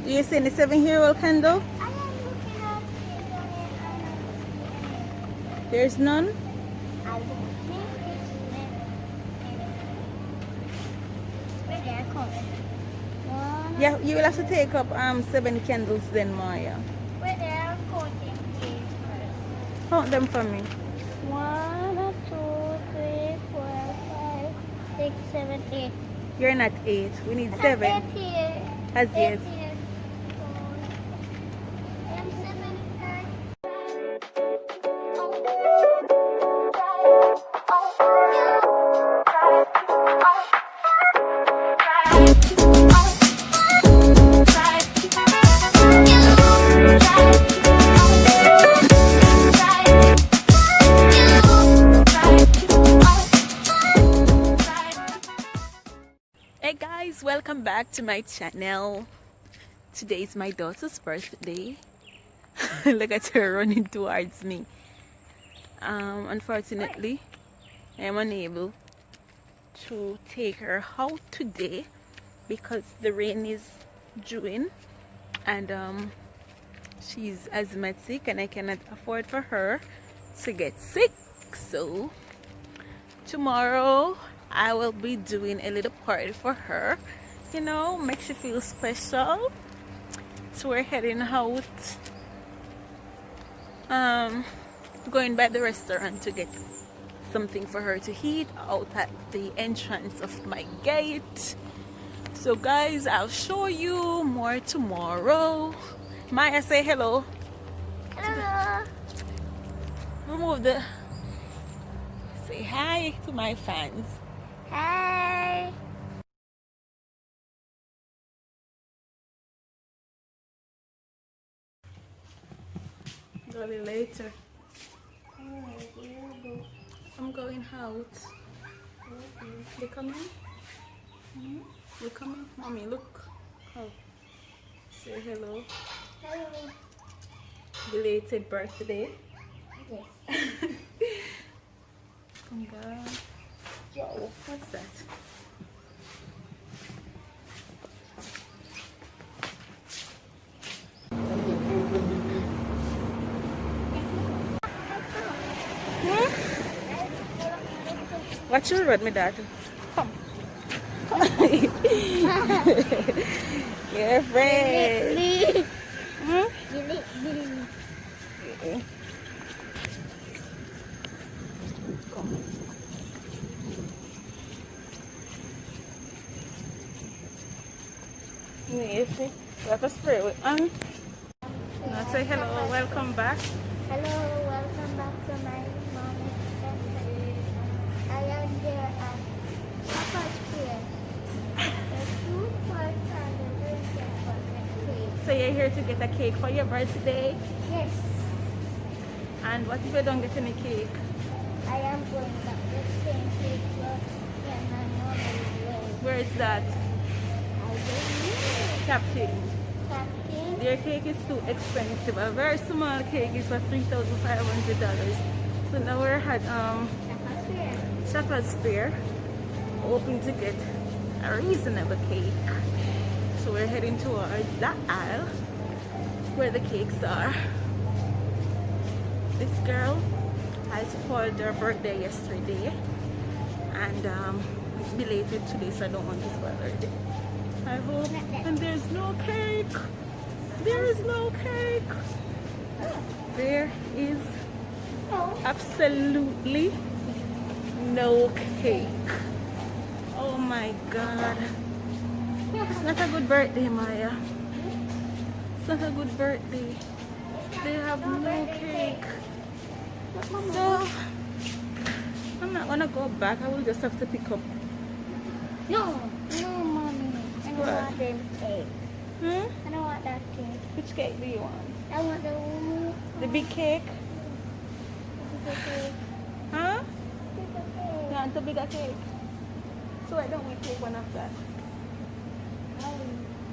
Do you see the 7-year-old candle? I am looking up it on it. I don't see any. There's none? I think it's where they are coming. One, Yeah, you will have to take up 7 candles then, Moya. where they are counting is Count them for me. 1, 2, 3, 4, 5, 6, 7, 8. You're not 8. We need I 7. have 8 here. As 8 yet. here. I am 7 here. Hey guys, welcome back to my channel. Today is my daughter's birthday. Look at her running towards me. Unfortunately, I am unable to take her out today because the rain is dewing and she's asthmatic and I cannot afford for her to get sick. So tomorrow I will be doing a little party for her, you know, makes you feel special. So we're heading out, going by the restaurant to get something for her to eat out at the entrance of my gate. So guys, I'll show you more tomorrow. Maya, say hello. Hello. Remove the, say hi to my fans. Hi. Go a little later. I'm going out. You coming? You coming? Mommy, look. Oh. Say hello. Hello. Belated birthday. Yes. Oh God. Whoa, what's that? Watch your road, my daughter. Come. You're afraid. Billy. Hmm? Billy. Come. Yes, let us pray with now say hello, welcome back. Hello, welcome back to my mommy's birthday. I am here at Papa's Pier. The 2 parts are the birthday for the cake. So you're here to get a cake for your birthday? Yes, And what if you don't get any cake? I am going back the same cake for when my mom is late. Where is that? I don't know. Captain. Captain, Their cake is too expensive. A very small cake is for $3,500. So now we're at Papa's Pier. Shepherd's Fair, hoping to get a reasonable cake. So we're heading towards that aisle where the cakes are. This girl, I spoiled her birthday yesterday and it's belated today, so I don't want to spoil her day. I hope. And there's no cake. There is no cake. There is absolutely no cake. Oh my God. It's not a good birthday, Maya. It's not a good birthday. They have no cake. So I'm not gonna go back. I will just have to pick up. No, mommy. I don't What? want them cake. I don't want that cake. Which cake do you want? I want The big cake? the cake. Huh? The cake. You want the bigger cake? So why don't we take one of that?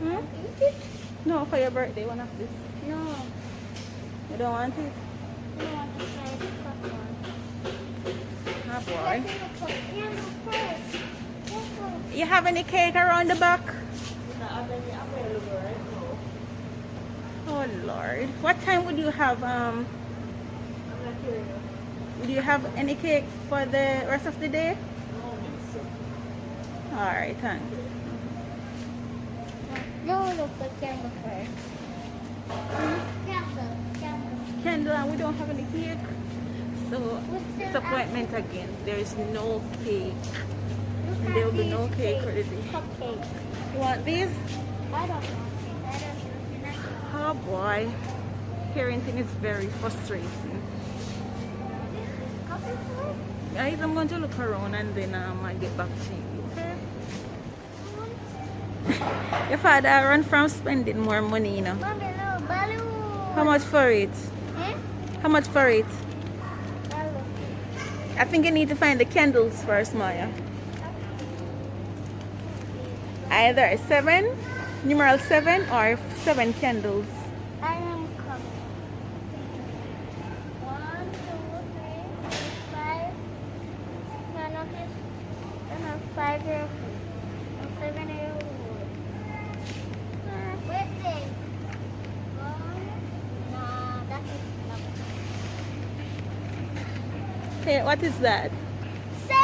Eat it? No, for your birthday, one of this. No. You don't want it? I don't want to try the cup one. Ah, boy. Yeah, no, first. You have any cake around the back? Oh Lord. What time would you have would you have any cake for the rest of the day? Alright, thanks. No, look for candle first. Candle, and we don't have any cake. So What's the disappointment again. There is no cake. And there will be no cake for the day. Cupcake. You want these? I don't want it. I don't want it. Oh boy. Parenting is very frustrating. Guys, I'm going to look around and then I'll get back to you. Okay? Your father run from spending more money, you know. Mommy, no, balloon. How much for it? Eh? How much for it? Balloon. I think you need to find the candles first, Moya. Either 7, numeral 7, or 7 candles. I am coming. 1, 2, 3, 4, 5. No, not this. No, 5 year old. 7 year old. Wait, wait. 1. No, that is not. Hey, what is that? 7!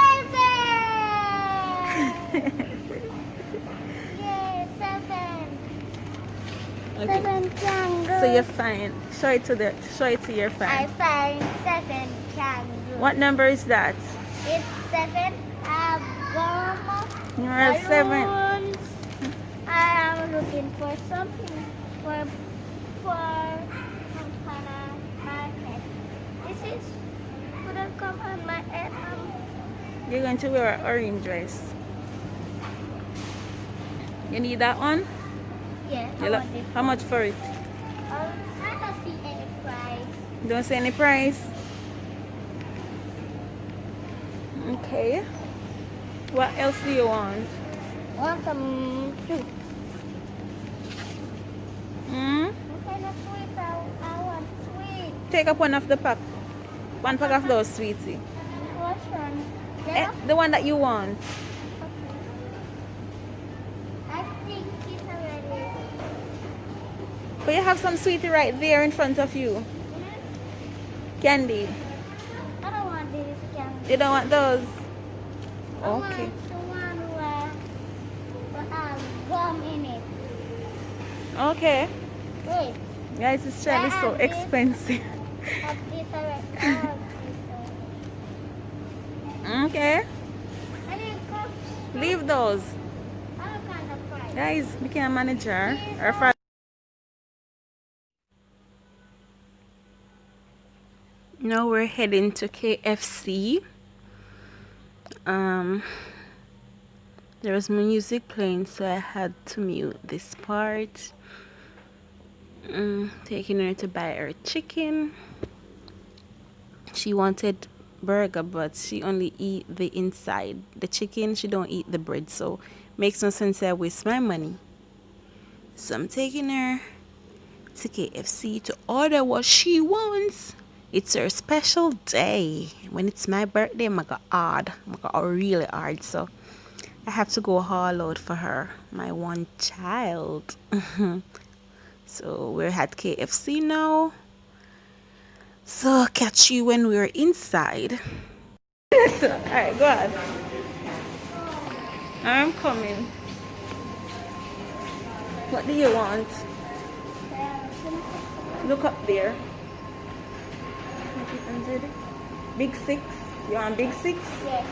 Yay, 7. Okay. 7 candles. So you're fine. Show it to your I fan. find 7 candles. What number is that? It's 7 bomb Numeral 7. balloons. I am looking for something for some kind of magnet. This is couldn't come on my head. You're going to wear an orange dress. You need that one? Yeah, I You lo- want it. How much for it? I don't see any price. Don't say any price. Okay. What else do you want? Want some fruit? Hmm? What kind of sweets? I want sweet. Take up one of the pack. One pack of those, sweetie. Which one? Eh, Yellow? the one that you want. I think it's already. But you have some sweetie right there in front of you. Candy. I don't want this candy. You don't want those? I want Okay. the one who has gum in it. Okay. Wait, Guys, this child is so I have this. expensive. have this already. I have this already. Okay. I didn't cook. Leave those. I don't kind of fry. Guys, became a manager. Or father. Now we're heading to KFC. There was music playing, so I had to mute this part. Taking her to buy her chicken. She wanted burger, but she only eat the inside. The chicken, she don't eat the bread, so makes no sense I waste my money. So I'm taking her to KFC to order what she wants. It's her special day. When it's my birthday, I'm gonna hard. I'm gonna really hard. So I have to go all out for her, my one child. So we're at KFC now. So catch you when we're inside. Alright, go ahead. I'm coming. What do you want? Look up there. Big 6. You want big 6? Yes.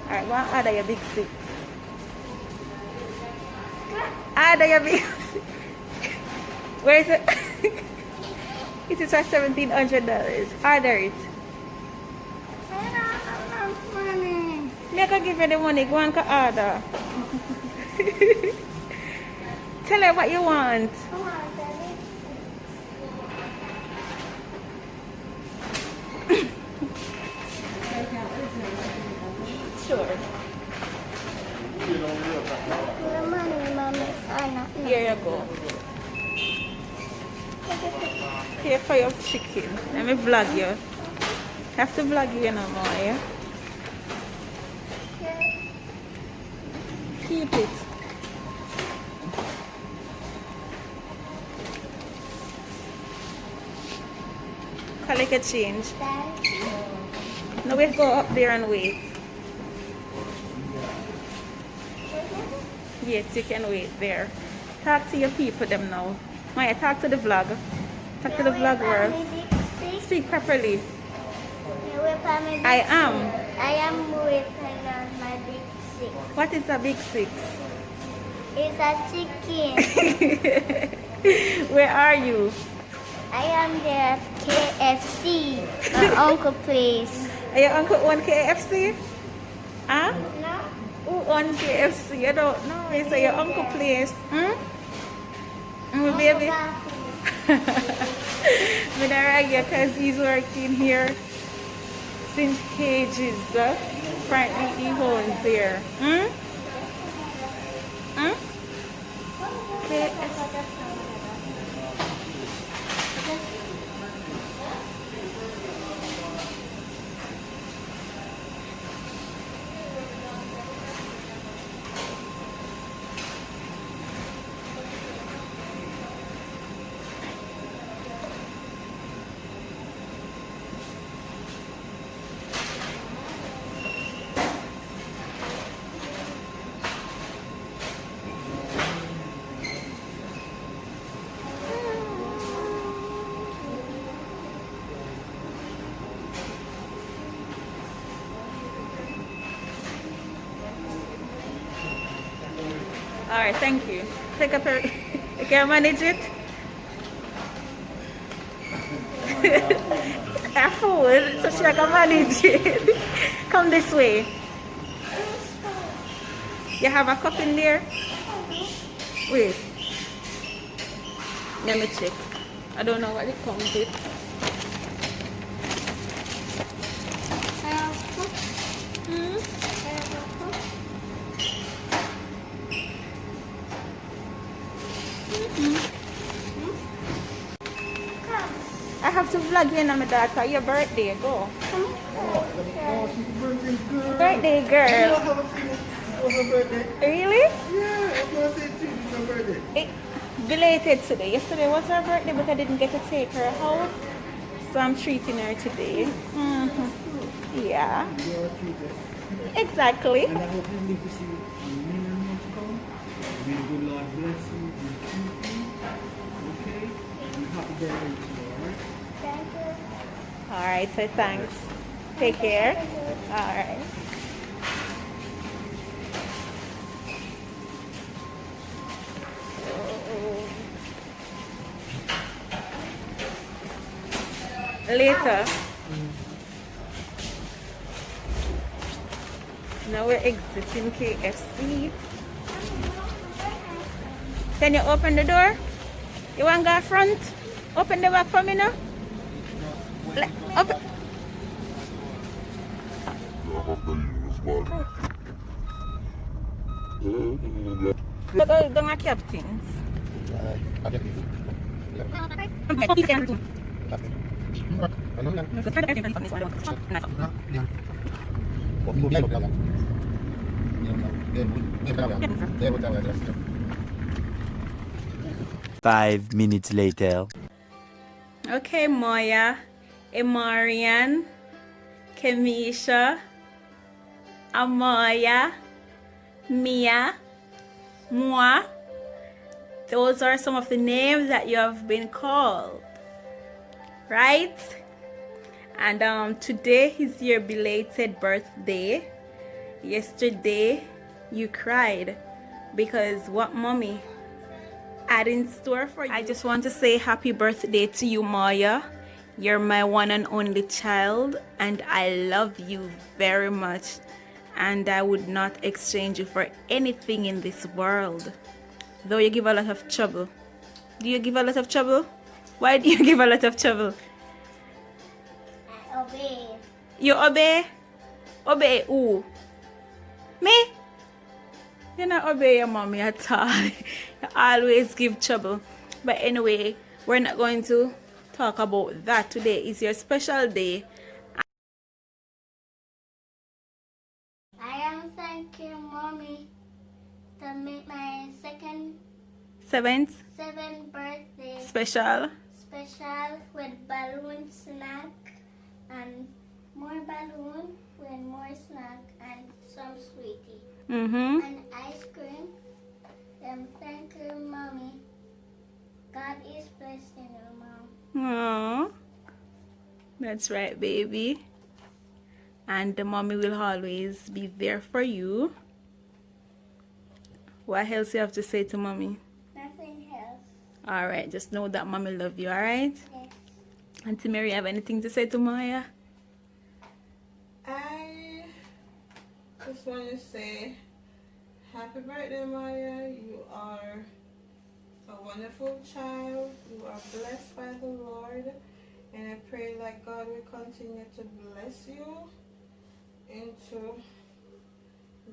Alright, go and order your big 6. Order your big 6. Where is it? It is for $1,700. Order it. I don't have money. Me I can give you the money. Go and order. Tell her what you want. Come on, Daddy. Sure. The money, Mommy. Not Here you go. Here for your chicken. Let me vlog you. Have to vlog you no more, yeah? Keep it. make a change. Thank you. Now we go up there and wait. Yes, you can wait there. Talk to your people them now. Maya, talk to the vlog. Talk to the vlog world. Speak properly. I am. I am with my big six. What is a big six? It's a chicken. Where are you? I am there at KFC. My uncle place. Are your uncle on KFC? Huh? No? Who on KFC? I don't know. It's at your uncle place. Hmm? Baby. But alright, because he's working here since cages. Apparently he owns there. Hmm? Hmm? KFC. Alright, thank you. Take up her. You can manage it? A fool, so she can manage it. Come this way. You have a cup in there? Wait. Let me check. I don't know what it comes with. I have to vlog you and my daughter. Your birthday, go. Birthday girl. Really? Yeah, I was going to say too, it's her birthday. Belated today. Yesterday was her birthday, but I didn't get to take her out. So I'm treating her today. Yeah. You are treated. Exactly. And I hope you live to see many more to come. May the good Lord bless you, be keep you. Okay? And happy birthday to you, alright? Thank you. Alright, so thanks. Take care. Alright. Later. Now we're exiting KFC. Can you open the door? You want to go front? Open the back for me now. Open. Don't keep things. Five minutes later. Okay, Moya, Amarian, Kemisha, Amaya, Mia, Moa. Those are some of the names that you have been called, right? And today is your belated birthday. Yesterday you cried because what mommy had in store for you. I just want to say happy birthday to you, Moya. You're my one and only child, and I love you very much, and I would not exchange you for anything in this world. Though you give a lot of trouble. Do you give a lot of trouble? Why do you give a lot of trouble? I obey. You obey? Obey who? Me? You not obey your mommy at all. You always give trouble. But anyway, we're not going to talk about that. Today is your special day. I am thanking mommy to make my Seventh seventh birthday special. special with balloon snack and more balloon with more snack and some sweetie and ice cream. Thank you, mommy. God is blessing you, mom. Aww. That's right, baby. And the mommy will always be there for you. What else you have to say to mommy? Nothing else. Alright, just know that mommy love you, alright? Yes. Auntie Mary, have anything to say to Moya? I just want to say happy birthday, Moya. You are a wonderful child. You are blessed by the Lord. And I pray that God will continue to bless you into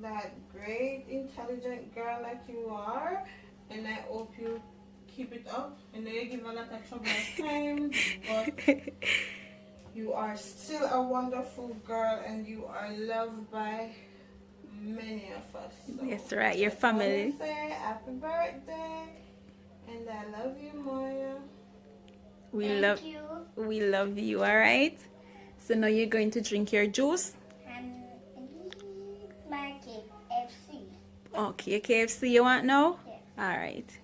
that great, intelligent girl that you are. And I hope you keep it up. I know you give a lot of trouble at times, but you are still a wonderful girl and you are loved by many of us. So That's right, your I just wanna family. say happy birthday and I love you, Moya. Thank you. We love you, alright? So now you're going to drink your juice. And eat my KFC. Okay, KFC you want now? Yes. Alright.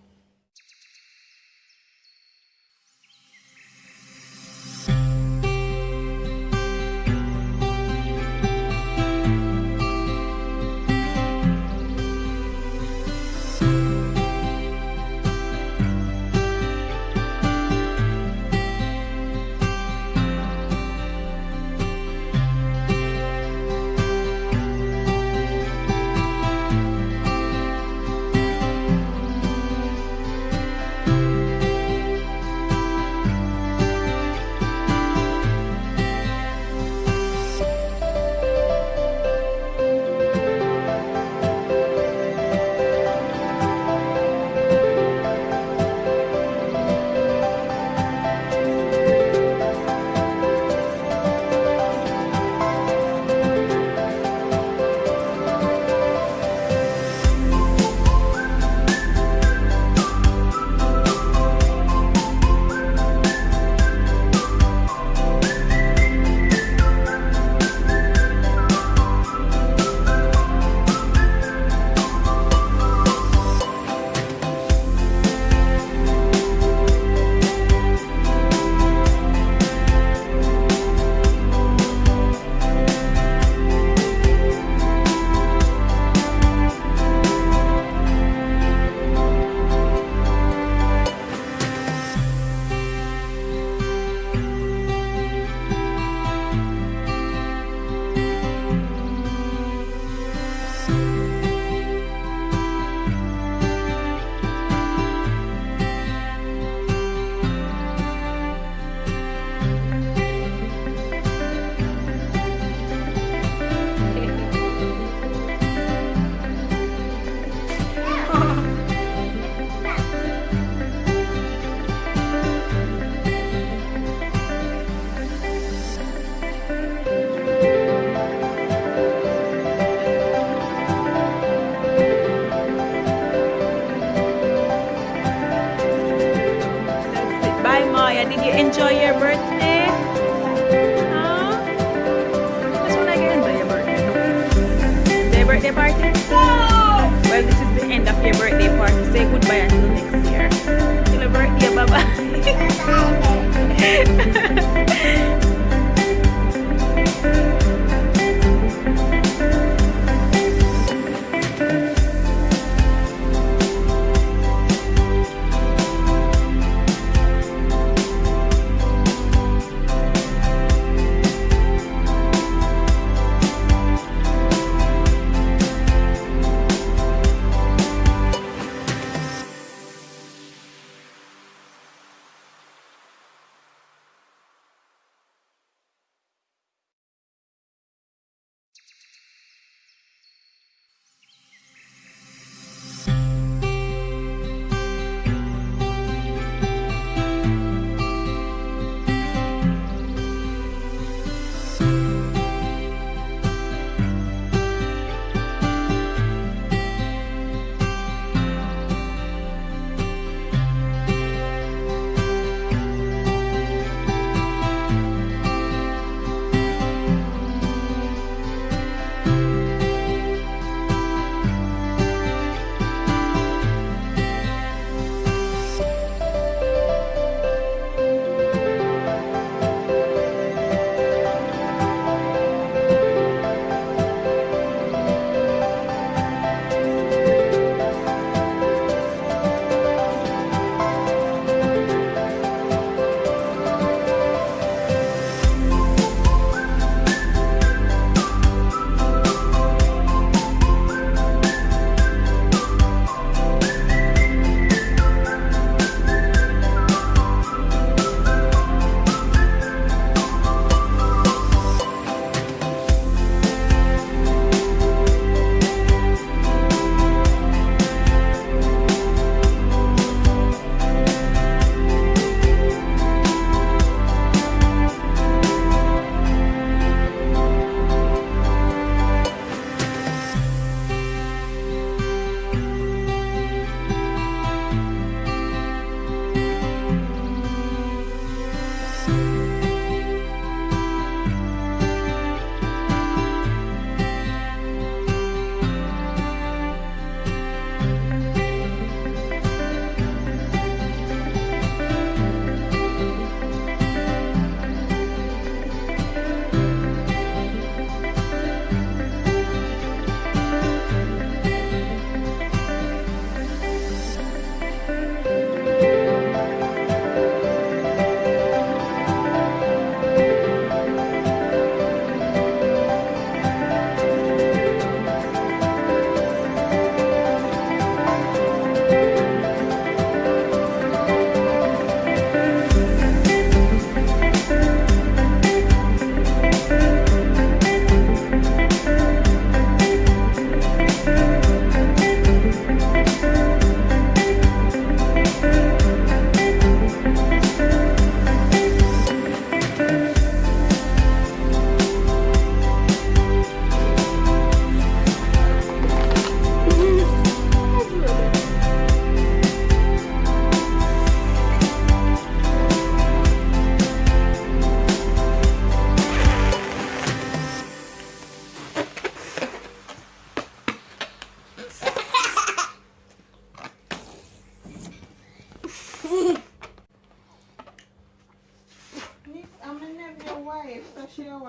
Bye, Moya. Did you enjoy your birthday? Huh? Just wanna get enjoy your birthday. Enjoy your birthday party? Well, this is the end of your birthday party. Say goodbye until next year. Till your birthday, bye-bye.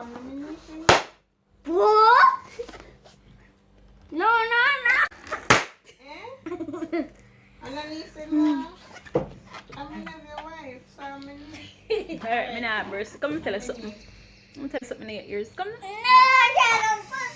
one of me missing? What? No, no, no. Eh? And then he said, no. I'm in your wife, so I'm in you. Alright, me nah burst. Come and tell us something. I'm tell us something in your ears. Come. No, I don't want.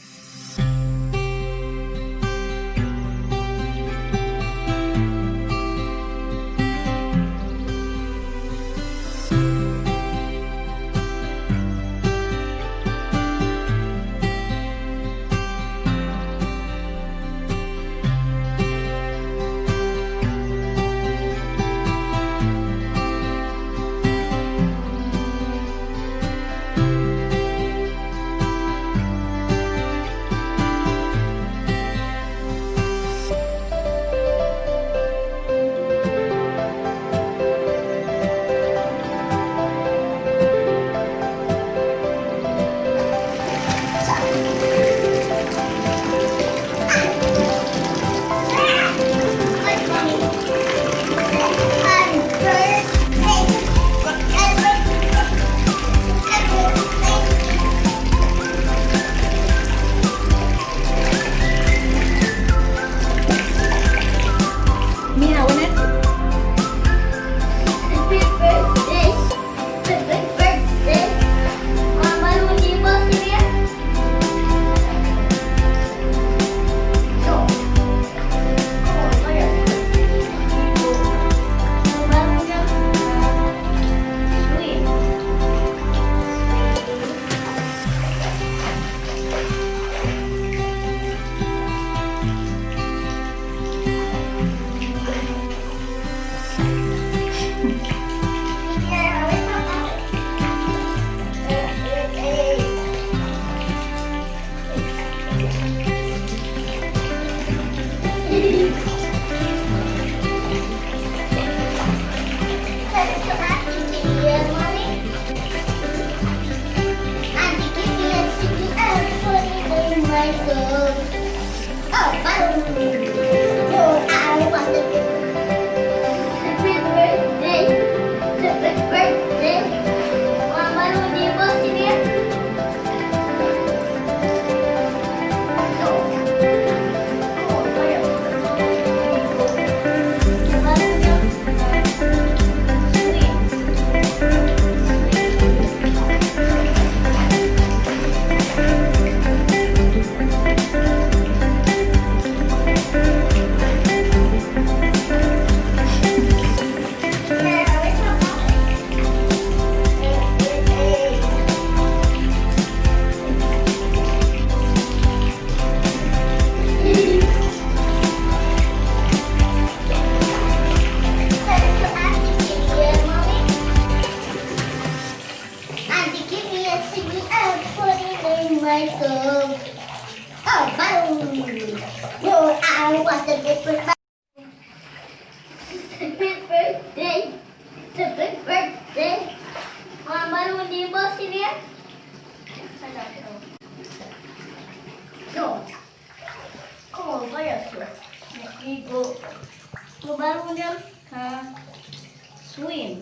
Swim.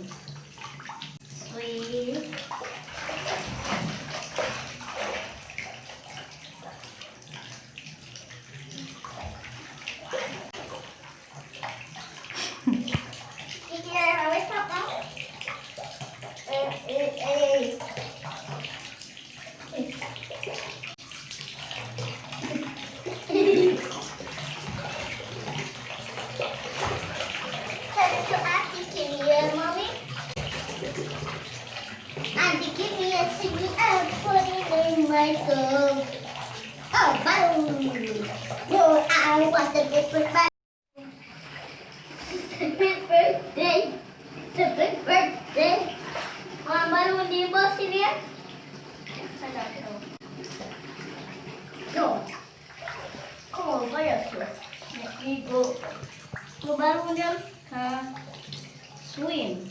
Swim. Swim.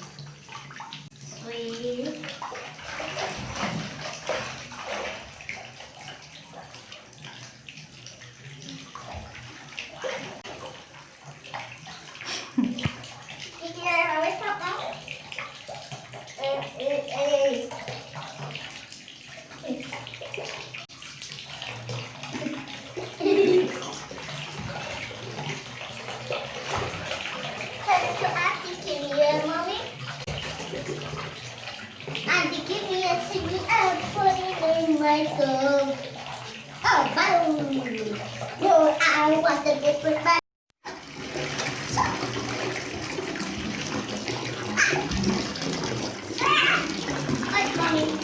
Swim. I want to get with my Good morning.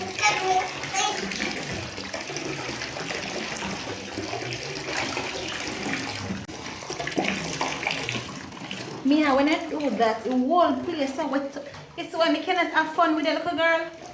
Second birthday. Mia, when I do that, the whole place, so it's when we cannot have fun with the little girl.